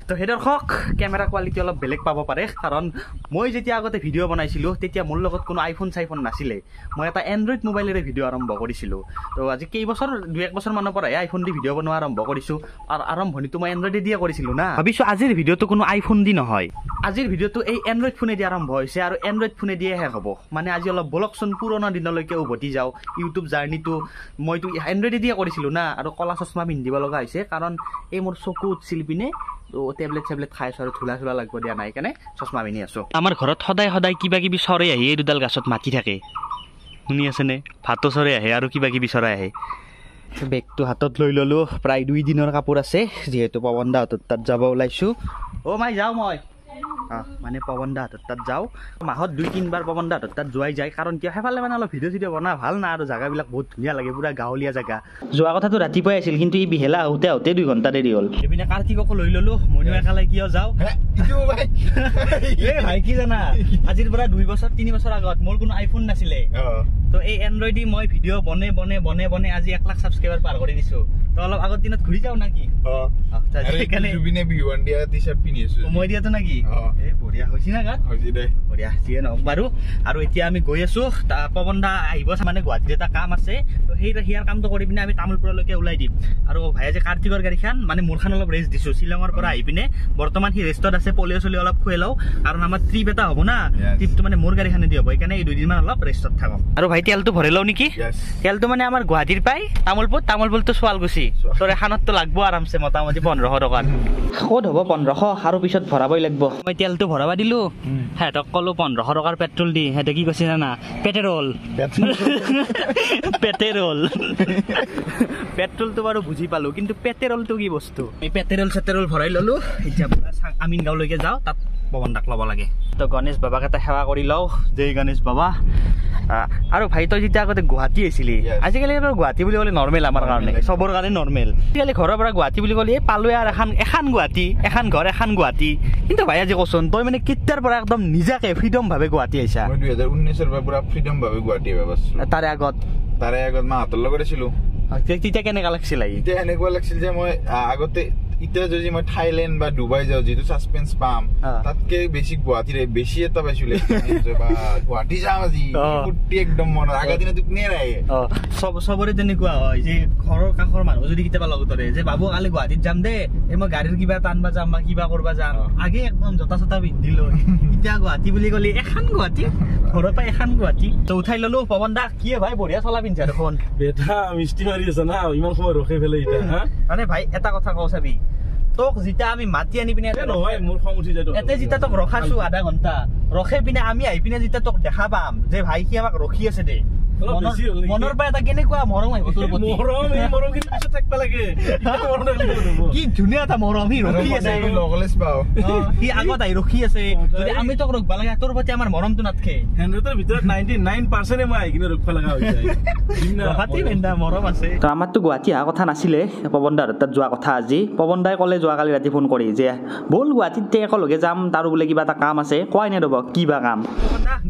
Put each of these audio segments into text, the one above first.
তো হে দৰ্শক কেমেৰা কোৱালিটি অলপ বেলেগ পাব পাৰে কাৰণ মই যেতিয়া আগতে ভিডিঅ' বনাইছিলোঁ তেতিয়া মোৰ লগত কোনো আইফোন চাইফোন নাছিলে মই এটা এণ্ড্ৰইড মোবাইলেৰে ভিডিঅ' আৰম্ভ কৰিছিলোঁ তো আজি কেইবছৰ 2-1 বছৰ মানৰ পৰাহে আইফোন দি ভিডিঅ' বনোৱা আৰম্ভ কৰিছোঁ আৰু আৰম্ভণিটো মই এণ্ড্ৰইডে দিয়ে কৰিছিলোঁ না ভাবিছোঁ আজিৰ ভিডিঅ'টো কোনো আইফোন দি নহয় আজিৰ ভিডিঅ'টো এই এণ্ড্ৰইড ফোনেদি আৰম্ভ হৈছে আৰু এণ্ড্ৰইড ফোনে দিয়ে শেষ হ'ব মানে আজি অলপ বলকচোন পুৰণা দিনলৈকে উভতি যাওঁ ইউটিউব জাৰ্নিটো মইতো এণ্ড্ৰইডে দিয়ে কৰিছিলোঁ না আৰু কলা চশমা পিন্ধিব লগা হৈছে কাৰণ এই মোৰ চকু উঠিছিল পিনে তো টেবলেট খাইছোঁ আৰু ধূলা চোলা লাগিব দিয়া নাই কাৰণে চশমা পিন্ধি আছোঁ আমাৰ ঘৰত সদায় কিবা কিবি চৰাই আহি এই দুডাল গাছত মাতি থাকে শুনি আছেনে ভাতো চৰাই আহে আৰু কিবা কিবি চৰাই আহে বেগটো হাতত লৈ ল'লোঁ প্ৰায় 2 দিনৰ কাপোৰ আছে যিহেতু পৱন দাহঁতৰ তাত যাব ওলাইছোঁ মাই যাওঁ মই মানে পৱন দাহঁতৰ তাত যাওঁ মাহত 2-3 বাৰ পৱন দাহঁতৰ তাত যোৱাই যায় কাৰণ কিয় সেইফালে মানে অলপ ভিডিঅ' চিডিঅ' বনাই ভাল না আৰু জেগাবিলাক বহুত ধুনীয়া লাগে পুৰা গাঁৱলীয়া জেগা যোৱা কথাটো ৰাতিপুৱাই আছিল কিন্তু এই বিহেলা আহোঁতে 2 ঘণ্টা দেৰি হ'ল এইপিনে কাৰ্তিককো লৈ ল'লোঁ মইনো একালে কিয় যাওঁ ভাই কি জানা আজিৰ পৰা 2 বছৰ 3 বছৰ আগত মোৰ কোনো আইফোন নাছিলে তো এই এণ্ড্ৰইড দি মই ভিডিঅ' বনে আজি 1 লাখ ছাবস্ক্ৰাইবাৰ পাৰ কৰি দিছোঁ তো অলপ আগৰ দিনত ঘূৰি যাওঁ নাকি মই দিয়াতো নাকি বঢ়িয়া হৈছে না গাত বঢ়িয়া যিয়ে নহওক বাৰু আৰু এতিয়া আমি গৈ আছোঁ পৱন দা আহিব মানে গুৱাহাটীত এটা কাম আছে তো সেয়াৰ কামটো কৰি পিনে আমি তামোলপুৰলৈকে ওলাই দিম আৰু ভাইয়া যে কাৰ্তিকৰ গাড়ীখন মানে মোৰখন অলপ ৰেষ্ট দিছোঁ শ্বিলঙৰ পৰা আহি পিনে বৰ্তমান সি ৰেষ্টত আছে পলিঅ' চলি অলপ খুৱাই লওঁ কাৰণ আমাৰ ট্ৰিপ এটা হ'ব না ট্ৰিপটো মানে মোৰ গাড়ীখনে দি হ'ব সেইকাৰণে এই 2 দিনমান অলপ ৰেষ্টত থাকক আৰু ভাই তেলটো ভৰাই লওঁ নেকি তেলটো মানে আমাৰ গুৱাহাটীৰ পাই তামোলপুৰটো শুৱালকুছি তোৰ এখনততো লাগব আৰামছে মোটামুটি 1500 টকাত ক'ত হ'ব 1500 আৰু পিছত ভৰাবই লাগিব মই তেলটো ভৰাব দিলোঁ সিহঁতক ক'লো 1500 টকাৰ পেট্ৰল দি সিহঁতে কি কৈছে জানা পেট্ৰলটো বাৰু বুজি পালোঁ কিন্তু পেট্ৰলটো কি বস্তু এই পেট্ৰল ভৰাই ল'লোঁ এতিয়া আমিন গাঁৱলৈকে যাওঁ তাত পৱন দাক ল'ব লাগে তো গণেশ বাবাক এটা সেৱা কৰি লওঁ জয় গণেশ বাবা আৰু ভাই তই যেতিয়া আগতে গুৱাহাটী আছিলি আজিকালি আৰু গুৱাহাটী বুলি ক'লে নৰ্মেল আমাৰ কাৰণে চবৰ কাৰণে নৰ্মেল আজিকালি ঘৰৰ পৰা গুৱাহাটী বুলি ক'লে পালোৱে আৰু এখন গুৱাহাটী এখন ঘৰ এখন গুৱাহাটী কিন্তু ভাই আজি কচোন তই মানে কেতিয়াৰ পৰা একদম নিজাকে ফ্ৰীডম ভাৱে গুৱাহাটী আহিছা 2019 পৰা পুৰা ফ্ৰীডম ভাৱে গুৱাহাটী আহিছোঁ তাৰে আগত মাহঁতৰ লগত আছিলোঁ তেতিয়া কেনেকুৱা লাগিছিল এতিয়া এনেকুৱা লাগিছিল যে মই আগতে এতিয়া যদি মই থাইলেণ্ড বা ডুবাই যাওঁ যিটো ছাছপেন্স পাম তাতকে বেছি গুৱাহাটীৰে বেছি এটা পাইছিলোঁ গুৱাহাটী যাম আজি একদম মনত আগৰ দিনত চবৰে তেনেকুৱা হয় যে ঘৰৰ কাষৰ মানুহ যদি কেতিয়াবা লগ ধৰে যে বাবু কালি গুৱাহাটীত যাম দে মই গাড়ীৰ কিবা টানবা যাম বা কিবা কৰবা যাম আগে একদম জোতা চোতা পিন্ধি লৈ এতিয়া গুৱাহাটী বুলি ক'লে এখন গুৱাহাটী ঘৰৰ পৰা এখন গুৱাহাটী তো উঠাই ল'লো পৱন দা কি ভাই বঢ়িয়া চলা পিন্ধা দেখোন বেটা মিষ্টি মাৰি আছে না ইমান সময় ৰখি ফেলে এতিয়া মানে ভাই এটা কথা কওঁ চাবি তোক যেতিয়া আমি মাতি আনি পিনে নহয় মোৰ খং উঠি যায় এতে যেতিয়া তোক ৰখাছো আধা ঘণ্টা ৰখে পিনে আমি আহি পিনে যেতিয়া তোক দেখা পাম যে ভাই সি আমাক ৰখি আছে দে মনৰ পৰা এটা কেনেকুৱা মৰম আহিব তোৰ প্ৰতি কি ধুনীয়া এটা মৰম সি ৰখি আছে সি আগত আহি ৰখি আছে যদি আমি তোক ৰখবা লাগে তোৰ প্ৰতি আমাৰ মৰমটো নাথাকে সিহঁতৰ ভিতৰত 99% মই আহি কিনে ৰখবা লগা হৈছে মৰম আছে তো আমাৰতো গুৱাহাটী অহা কথা নাছিলে পৱন দাৰ তাত যোৱা কথা আজি পৱন দাই ক'লে যোৱাকালি ৰাতি ফোন কৰি যে ব'ল গুৱাহাটীত একেলগে যাম তাৰো বোলে কিবা এটা কাম আছে কোৱাই নাই ৰ'ব কিবা কাম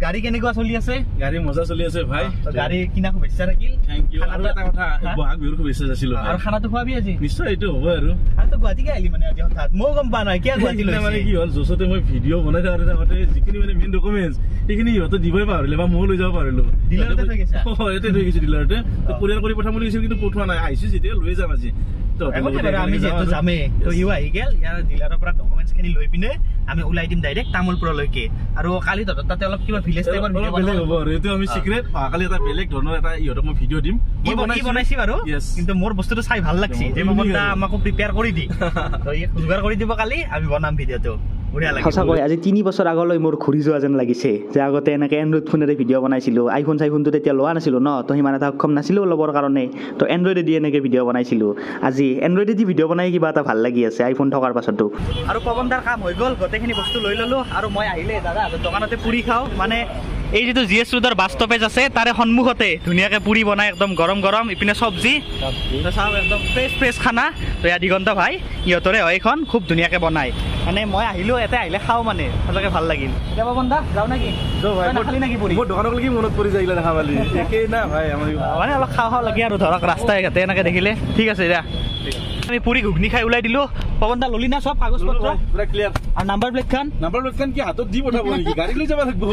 গাড়ী কেনেকুৱা চলি আছে গাড়ী মজা চলি আছে ভাই গাড়ী কিনা শুভেচ্ছা থাকিল থেংক ইউ আৰু এটা কথা বহাগ বিহুৰ শুভেচ্ছা আছিলো আৰু খানাটো খোৱাবি আজি নিশ্চয় এইটো হ'ব আৰু তো গুৱাহাটীকে আহিলি মানে আজি হঠাৎ মই গম পোৱা নাই কিয় গুৱাহাটী লৈ মানে কি হ'ল য'চতে মই ভিডিঅ' বনাই থাকোঁতে যিখিনি মানে মেইন ডকুমেণ্টছ সেইখিনি সিহঁতে দিবই পাহৰিলে বা ময়ো লৈ যাব পাৰিলোঁ ডিলাৰতে থৈ গৈছা ইয়াতে থৈ গৈছোঁ ডিলাৰতে পৰিয়াল কৰি পঠাম বুলি কৈছিল কিন্তু পঠোৱা নাই আহিছোঁ যেতিয়া লৈ যাম আজি আমি যিহেতু যামেই তো ইও আহি গেল ইয়াৰ ডিলাৰৰ পৰা ডকুমেণ্টছখিনি লৈ পিনে আমি ওলাই দিম ডাইৰেক্ট তামোলপুৰলৈকে আৰু কালি তহঁতৰ তাতে অলপ কিবা ভিলেজ টাইপৰ বেলেগ হ'ব আৰু এইটো আমি চিক্ৰেট কালি এটা বেলেগ ধৰণৰ এটা ইহঁতক মই ভিডিঅ' দিম মই বনাইছি বাৰু কিন্তু মোৰ বস্তুটো চাই ভাল লাগছি যে মমতা আমাকো প্ৰিপেয়াৰ কৰি দি যোগাৰ কৰি দিব কালি আমি বনাম ভিডিঅ'টো সঁচাকৈ আজি 3 বছৰ আগলৈ মোৰ ঘূৰি যোৱা যেন লাগিছে যে আগতে এনেকৈ এণ্ড্ৰইড ফোনেৰে ভিডিঅ' বনাইছিলোঁ আইফোনটো তেতিয়া লোৱা নাছিলোঁ ন তো সিমান এটা সক্ষম নাছিলোঁ ল'বৰ কাৰণে তো এণ্ড্ৰইডেদি এনেকৈ ভিডিঅ' বনাইছিলোঁ আজি এণ্ড্ৰইডেদি ভিডিঅ' বনাই কিবা এটা ভাল লাগি আছে আইফোন থকাৰ পাছতো আৰু পৱন দাৰ কাম হৈ গ'ল গোটেইখিনি বস্তু লৈ ল'লোঁ আৰু মই আহিলে দাদা দোকানতে পুৰি খাওঁ মানে এই যিটো জি এছ ৰোডৰ বাছ ষ্টপেজ আছে তাৰে সন্মুখতে ধুনীয়াকৈ পুৰি বনাই একদম গৰম ইপিনে চব্জি চাওঁ একদম ফ্ৰেছ খানা তো ইয়াত দিগন্ত ভাই ইহঁতৰে হয় এইখন খুব ধুনীয়াকৈ বনায় মানে মই আহিলোঁ ইয়াতে আহিলে খাওঁ মানে সঁচাকৈ ভাল লাগিল এতিয়া পৱন দা যাওঁ নেকি খালি নেকি পুৰি মোৰ দোকানক কি মনত পৰি যায় দেখা পালি একেই না ভাই আমাৰ মানে অলপ খাওঁ লাগে আৰু ধৰক ৰাস্তাই ঘাটে এনেকৈ দেখিলে ঠিক আছে দিয়া আমি পুৰি ঘুগনি খাই ওলাই দিলো পৱন দা ললি না সব কাগজ পত্ৰ পুৰা ক্লিয়াৰ আৰু নাম্বাৰ প্লেট খান কি হাতত দি পঠাব নেকি গাড়ী লৈ যাব লাগিব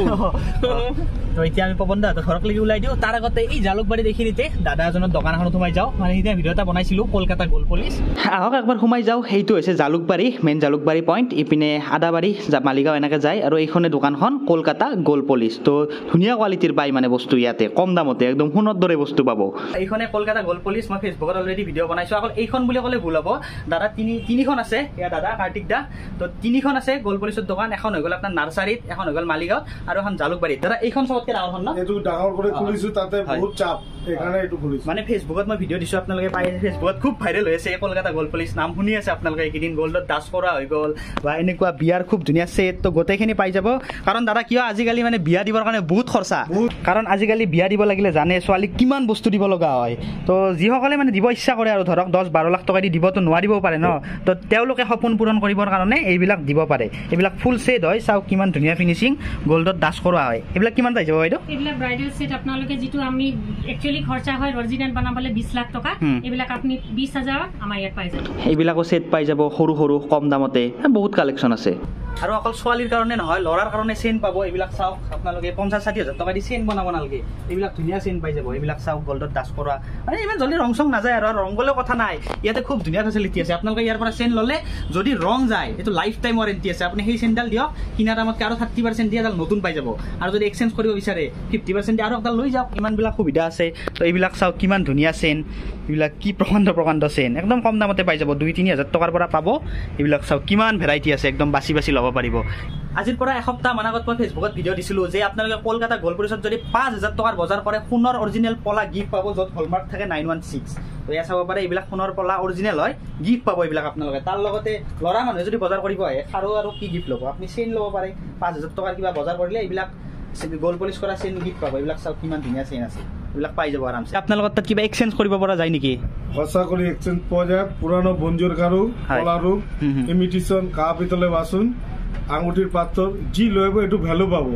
তো এতিয়া আমি পৱন দা ঘৰক লাগি ওলাই দিওঁ তাৰ আগতে এই জালুকবাৰী দেখিনিতে দাদা এজনৰ দোকান এখনত সোমাই যাওঁ মানে এতিয়া ভিডিঅ' এটা বনাইছিলো কলকাতা গোল পুলিচ আহক একবাৰ সোমাই যাওঁ সেইটো হৈছে জালুকবাৰী মেইন জালুকবাৰী পইণ্ট ইপিনে আদাবাৰী মালিগাঁও এনেকৈ যায় আৰু এইখনে দোকানখন কলকাতা গোল পুলিচ তো ধুনীয়া কোৱালিটিৰ পায় মানে বস্তু ইয়াতে কম দামতে একদম সোণৰ দৰে বস্তু পাব এইখনে কলকাতা গোল পুলিচ মই ফেচবুকত অলৰেডি ভিডিঅ' বনাইছোঁ অকল এইখন বুলি ক'লে ভুল হ'ব দাদা তিনিখন আছে এয়া দাদা কাৰ্তিক দা তো তিনিখন আছে গোল পুলিচৰ দোকান এখন হৈ গ'ল আপোনাৰ নাৰ্চাৰীত এখন হৈ গ'ল মালিগাঁৱত আৰু এখন জালুকবাৰীত দাদা এইখন চবতকৈ ডাঙৰখন ন এইটো ডাঙৰ কৰি খুলিছো তাতে বহুত চাপ এইকাৰণে এইটো খুলিছো মানে ফেচবুকত মই ভিডিঅ' দিছোঁ আপোনালোকে পাই ফেচবুকত খুব ভাইৰেল হৈ আছে কলকাতা গোল পুলিচ নাম শুনি আছে আপোনালোকে এইকেইদিন গোল্ডত ডাচ কৰা হৈ গ'ল বা এনেকুৱা বিয়াৰ খুব ধুনীয়া ছেট তো গোটেইখিনি পাই যাব কাৰণ দাদা কিয় আজিকালি মানে বিয়া দিবৰ কাৰণে বহুত খৰচা কাৰণ আজিকালি বিয়া দিব লাগিলে জানে ছোৱালীক কিমান বস্তু দিব লগা হয় তো যিসকলে মানে দিব ইচ্ছা কৰে আৰু ধৰক 10-12 লাখ টকা দি দিবতো নোৱাৰিবও পাৰে ন তো তেওঁলোকে সপোন পূৰণ কৰিবৰ কাৰণে এইবিলাক দিব পাৰে এইবিলাক ফুল ছেট হয় চাওক কিমান ধুনীয়া ফিনিচিং গোল্ডত ডাচ কৰা হয় এইবিলাক কিমান পাই যাব বাইদেউ এইবিলাক ব্ৰাইডাল ছেট আপোনালোকে যিটো আমি একচুয়ালি খৰচা হয় অৰিজিনাল বনাবলে 20 লাখ টকা এইবিলাক আপুনি 20,000 আমাৰ ইয়াত পাই যাব এইবিলাকো ছেট পাই যাব সৰু সৰু কম দামতে বহুত কালেকশ্যন আছে আৰু অকল ছোৱালীৰ কাৰণে নহয় ল'ৰাৰ কাৰণে চেইন পাব এইবিলাক চাওক আপোনালোকে 50-60 হাজাৰ টকা দি চেইন বনাব নালাগে এইবিলাক ধুনীয়া চেইন পাই যাব এইবিলাক চাওক গোল্ডত ডাচ কৰা মানে ইমান জলদি ৰং চং নাযায় আৰু ৰং গ'লেও কথা নাই ইয়াতে খুব ধুনীয়া ফেচিলিটি আছে আপোনালোকে ইয়াৰ পৰা চেইন ল'লে যদি ৰং যায় এইটো লাইফ টাইম ৱাৰেণ্টি আছে আপুনি সেই চেইনডাল দিয়ক কিনা দামতকৈ আৰু 30% দি এডাল নতুন পাই যাব আৰু যদি এক্সচেঞ্জ কৰিব বিচাৰে 50% দি আৰু এডাল লৈ যাওক ইমানবিলাক সুবিধা আছে তো এইবিলাক চাওক কিমান ধুনীয়া চেইন এইবিলাক কি প্ৰকাণ্ড চেইন একদম কম দামতে পাই যাব 2-3 হাজাৰ টকাৰ পৰা পাব এইবিলাক চাওক কিমান ভেৰাইটি আছে একদম বাছি ল'ব পাৰিব আজিৰ পৰা এসপ্তাহ মান আগত মই ফেচবুকত ভিডিঅ' দিছিলোঁ যে আপোনালোকে কলকাতা গোল পুলিচত যদি 5,000 টকাৰ বজাৰ কৰে সোণৰ অৰিজিনেল পলা গিফ্ট পাব য'ত হলমাৰ্ক থাকে 916 তো এয়া চাব পাৰে এইবিলাক সোণৰ পলা অৰিজিনেল হয় গিফ্ট পাব এইবিলাক আপোনালোকে তাৰ লগতে ল'ৰা মানুহে যদি বজাৰ কৰিব আহে আৰু কি গিফ্ট ল'ব আপুনি চেইন ল'ব পাৰে 5,000 টকাৰ কিবা বজাৰ কৰিলে এইবিলাক গোল পুলিচ কৰা চেইন গিফ্ট পাব এইবিলাক চাওক কিমান ধুনীয়া চেইন আছে এইবিলাক পাই যাব আৰামছে আপোনালোকৰ তাত কিবা এক্সচেঞ্জ কৰিব পৰা যায় নেকি সঁচা কৰি এক্সচেঞ্জ পোৱা যায় পুৰানো বঞ্জুৰ কাৰু কলা ৰূপ ইমিটেশ্যন কাঁহ পিতলৰ বাচন আঙুঠিৰ পাথৰ যি লৈ আহিব এইটো ভ্যালু পাব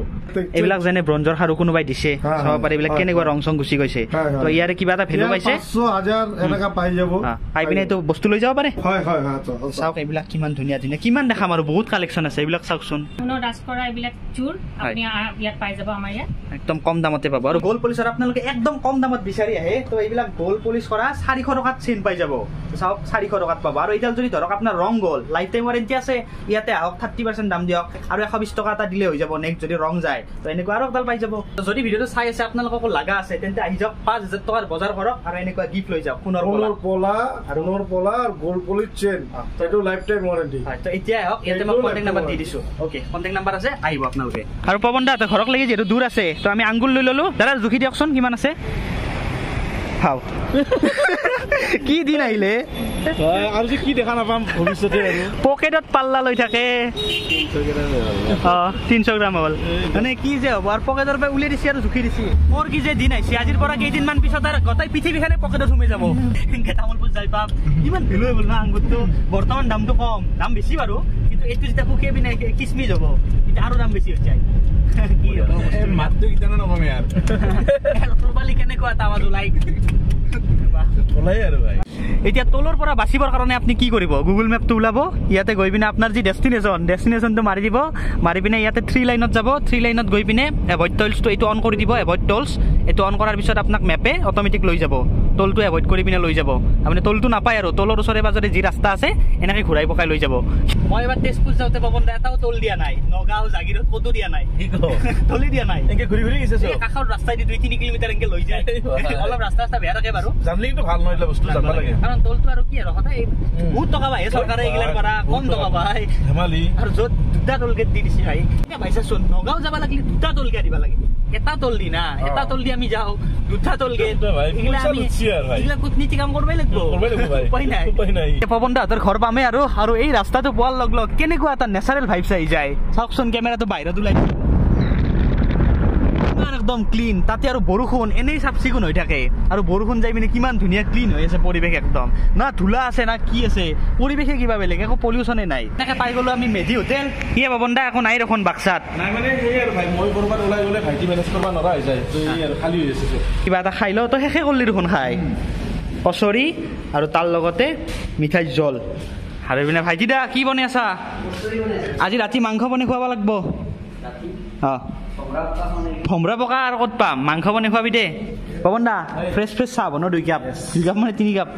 এইবিলাক যেনে ব্ৰঞ্জৰ খাৰু কোনোবাই দিছে চাব পাৰে এইবিলাক কেনেকুৱা ৰং চং গুচি গৈছে তো ইয়াৰে কিবা এটা ভ্যালু পাইছে 500,000 এনেকা পাই যাব পাই পিনে এইটো বস্তু লৈ যাব পাৰে হয় চাওক এইবিলাক কিমান ধুনীয়া কিমান দেখাম আৰু বহুত কালেকশ্যন আছে এইবিলাক চাওকচোন সোণৰ ডাচ কৰা এইবিলাক চুৰ আপুনি ইয়াত পাই যাব আমাৰ ইয়াত একদম কম দামতে পাব আৰু গোল পুলিচৰ আপোনালোকে একদম কম দামত বিচাৰি আহে তো এইবিলাক গোল পুলিচ কৰা 400 টকাত চেইন পাই যাব চাওক 400 টকাত পাব আৰু এতিয়া যদি ধৰক আপোনাৰ ৰং গ'ল লাইফ টাইম ৱাৰেণ্টি আছে ইয়াতে আহক 30% দাম দিয়ক আৰু 120 টকা এটা দিলে হৈ যাব নেক্সট যদি ৰং যায় তো এনেকুৱা আৰু একডাল পাই যাব যদি ভিডিঅ'টো চাই আছে আপোনালোকক লাগা আছে তেন্তে আহি যাওক 5,000 টকাৰ বজাৰ কৰক আৰু এনেকুৱা গিফ্ট লৈ যাওক সোণৰ পলা আৰু গোল পুলিচ চেইন এইটো লাইফ টাইম ৱাৰেণ্টি হয় তো এতিয়া আহক ইয়াতে মই কন্টেক্ট নাম্বাৰ দি দিছো ওকে কন্টেক্ট নাম্বাৰ আছে আহিব আপোনালোকে আৰু পৱন দা ঘৰক লাগি যিহেতু দূৰ আছে তো আমি আঙ্গুল লৈ ললো দাদা জুখি দিয়কচোন কিমান আছে খাও কি দিন আহিলে আৰু কি দেখা নাপাম ভৱিষ্যতে আৰু পকেটত পাল্লা লৈ থাকে 300 গ্ৰাম হ'ল মানে কি যে হ'ব আৰু পকেটৰ পৰা উলিয়াই দিছে আৰু জুখি দিছে মোৰ কি যে দিন আহিছে আজিৰ পৰা কেইদিনমান পিছত আৰু গোটেই পৃথিৱীখনে পকেটত সোমাই যাব তামোলপুৰ যাই পাম ইমান ভেলু হৈ গ'ল না আঙুৰটো বৰ্তমান দামটো কম দাম বেছি বাৰু কিন্তু এইটো যেতিয়া শুকিয়ে পিনে কিচমিচ হ'ব এতিয়া আৰু দাম বেছি হৈ যায় কি মাতটো কিতানো নকম ইয়াৰ ৰবালি কেনেকুৱা এটা আৱাজ ওলাই ওলাই আৰু ভাই এতিয়া তলৰ পৰা বাচিবৰ কাৰণে আপুনি কি কৰিব গুগল মেপটো ওলাব ইয়াতে গৈ পিনে আপোনাৰ যি ডেষ্টিনেশ্যনটো মাৰি দিব মাৰি পিনে ইয়াতে 3 লাইনত যাব 3 লাইনত গৈ পিনে এভইড টলছটো এইটো অন কৰি দিব এভইড টলছ এইটো অন কৰাৰ পিছত আপোনাক মেপে অট'মেটিক লৈ যাব টলটো এভইড কৰি পিনে লৈ যাব আপুনি টলটো নাপায় আৰু টলৰ ওচৰে পাজৰে যি ৰাস্তা আছে এনেকৈ ঘূৰাই পকাই লৈ যাব মই এবাৰ তেজপুৰ যাওঁতে পৱন দা এটাও টল দিয়া নাই নগাঁও জাগিৰত ক'তো দিয়া নাই টলি দিয়া নাই এনেকৈ ঘূৰি গৈছে কাষৰ ৰাস্তাই দি 2-3 কিলোমিটাৰ এনেকৈ লৈ যায় অলপ ৰাস্তা বেয়া থাকে বাৰু জানলি কিন্তু ভাল নহয় বস্তু জানবা লাগে কাৰণ টলটো আৰু কি আৰু সদায় বহুত টকা পায় চৰকাৰে এইগিলাৰ পৰা কম টকা পায় ধেমালি আৰু য'ত 2টা টোল গেট দি দিছে ভাই এতিয়া ভাইছাচোন নগাঁও যাব লাগিলে 2টা টোল গেট দিব লাগে এটা টোল দি না এটা টোল দি আমি যাওঁ 2টা টোল গেট এইগিলা কূটনীতি কাম কৰিবই লাগিব উপায় নাই পৱন দাহঁতৰ ঘৰ পামেই আৰু এই ৰাস্তাটো পোৱাৰ লগ লগ কেনেকুৱা এটা নেচাৰেল ভাইবছ আহি যায় চাওকচোন কেমেৰাটো বাহিৰত ওলাই একদম ক্লিন তাতে আৰু বৰষুণ এনেই চাফ চিকুণ হৈ থাকে আৰু বৰষুণ যাই পিনে কিমান ধুনীয়া ক্লিন হৈ আছে পৰিৱেশ একদম না ধূলা আছে না কি আছে পৰিৱেশে কিবা বেলেগ একো পলিউশ্যনে নাই এনেকৈ পাই গ'লো আমি মেধি হোটেল কি পৱন দা একো নাই দেখোন বাক্সাত নাই মানে সেই আৰু ভাই মই ক'ৰবাত ওলাই গ'লে ভাইটি মেনেজ কৰিব নোৱাৰা হৈ যায় তো এই আৰু খালী হৈ আছে কিবা এটা খাই লওঁ তো শেষে কৰিলি দেখোন খাই কচৰি আৰু তাৰ লগতে মিঠাই জল আৰু এইপিনে ভাইটি দা কি বনাই আছা আজি ৰাতি মাংস বনাই খুৱাব লাগিব অঁ ভমৰা পকা আৰু ক'ত পাম মাংস বনাই খুৱাবি দে পৱন দা ফ্ৰেছ চাহ বনো 2 কাপ মানে 3 কাপ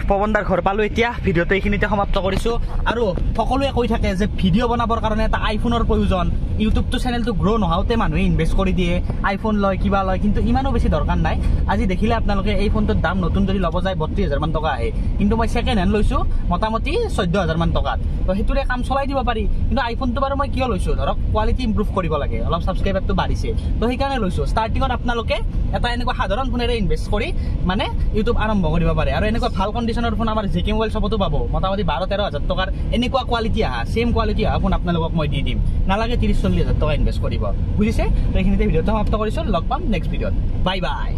পৱন দাৰ ঘৰ পালোঁ এতিয়া ভিডিঅ'টো এইখিনিতে সমাপ্ত কৰিছোঁ আৰু সকলোৱে কৈ থাকে যে ভিডিঅ' বনাবৰ কাৰণে এটা আইফোনৰ প্ৰয়োজন ইউটিউবটো চেনেলটো গ্ৰ' নোহাওঁতে মানুহে ইনভেষ্ট কৰি দিয়ে আইফোন লয় কিবা লয় কিন্তু ইমানো বেছি দৰকাৰ নাই আজি দেখিলে আপোনালোকে এই ফোনটোৰ দাম নতুন যদি ল'ব যায় 32,000 মান টকা আহে কিন্তু মই ছেকেণ্ড হেণ্ড লৈছোঁ মোটামুটি 14,000 মান টকাত তো সেইটোৰে কাম চলাই দিব পাৰি কিন্তু আইফোনটো বাৰু মই কিয় লৈছোঁ ধৰক কোৱালিটি ইম্প্ৰুভ কৰিব লাগে অলপ ছাবস্ক্ৰাইবাৰটো বাঢ়িছে তো সেইকাৰণে লৈছোঁ ষ্টাৰ্টিঙত আপোনালোকে এটা এনেকুৱা সাধাৰণ ফোনেৰে ইনভেষ্ট কৰি মানে ইউটিউব আৰম্ভ কৰিব পাৰে আৰু এনেকুৱা ভাল কণ্ডিশ্যনৰ ফোন আমাৰ জেকে মোবাইল শ্বপতো পাব মোটামুটি 12-13,000 টকাৰ এনেকুৱা কোৱালিটি অহা ছেম কোৱালিটি অহা ফোন আপোনালোকক মই দি দিম নালাগে 30-40,000 টকা ইনভেষ্ট কৰিব বুজিছে তো এইখিনিতে ভিডিঅ'টো সমাপ্ত কৰিছোঁ লগ পাম নেক্সট ভিডিঅ'ত বাই বাই